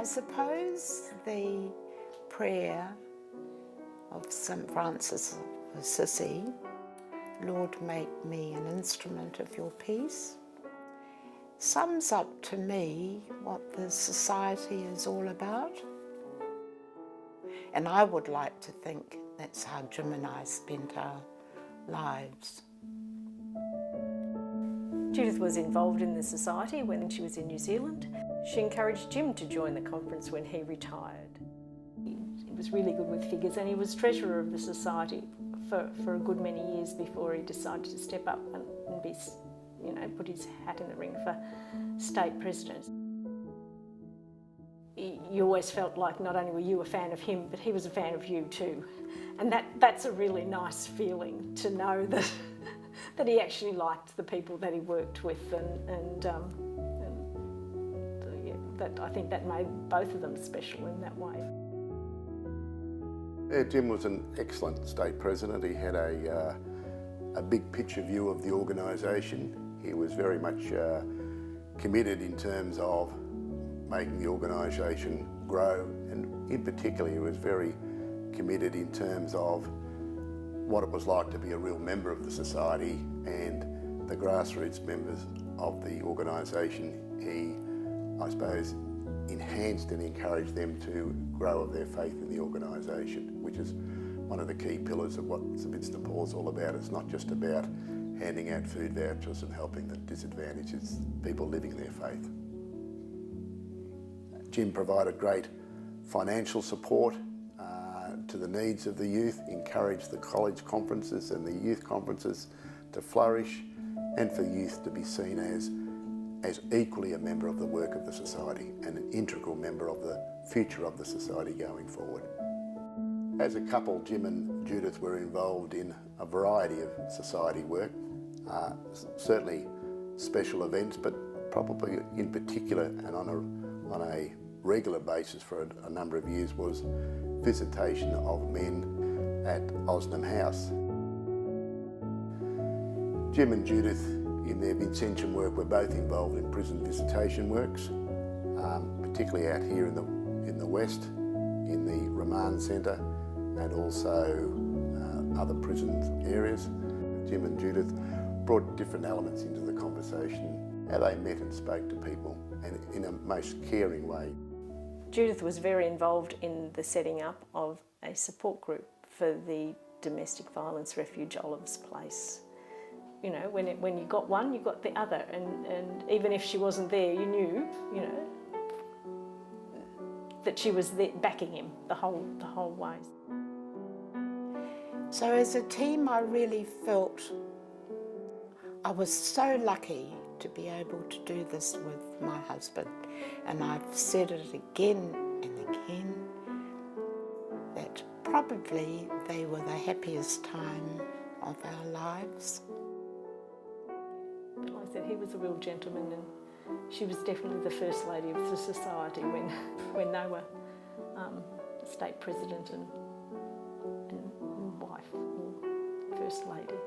suppose the prayer of St Francis of Assisi, Lord, make me an instrument of your peace, sums up to me what the society is all about. And I would like to think that's how Jim and I spent our lives. Judith was involved in the society when she was in New Zealand. She encouraged Jim to join the conference when he retired. He was really good with figures, and he was treasurer of the society for a good many years before he decided to step up and be, put his hat in the ring for state president. You always felt like not only were you a fan of him, but he was a fan of you too. And that's a really nice feeling, to know that that he actually liked the people that he worked with, that I think that made both of them special in that way. Yeah, Jim was an excellent state president. He had a big picture view of the organisation. He was very much committed in terms of making the organisation grow, and in particular he was very committed in terms of what it was like to be a real member of the society and the grassroots members of the organisation. He, I suppose, enhanced and encouraged them to grow of their faith in the organisation, which is one of the key pillars of what St Vincent de Paul is all about. It's not just about handing out food vouchers and helping the disadvantaged, it's people living their faith. Jim provided great financial support to the needs of the youth, encouraged the college conferences and the youth conferences to flourish, and for youth to be seen as equally a member of the work of the society and an integral member of the future of the society going forward. As a couple, Jim and Judith were involved in a variety of society work, certainly special events, but probably in particular and on a regular basis for a number of years was visitation of men at Osnam House. Jim and Judith, in their Vincentian work, were both involved in prison visitation works, particularly out here in the West, in the Remand Centre, and also other prison areas. Jim and Judith brought different elements into the conversation, how they met and spoke to people, and in a most caring way. Judith was very involved in the setting up of a support group for the domestic violence refuge Olive's Place. You know, when you got one, you got the other, and even if she wasn't there, you knew, that she was there backing him the whole way. So as a team, I really felt I was so lucky to be able to do this with my husband. And I've said it again and again, that probably they were the happiest time of our lives. But like I said, he was a real gentleman, and she was definitely the first lady of the society when they were state president and wife, or first lady.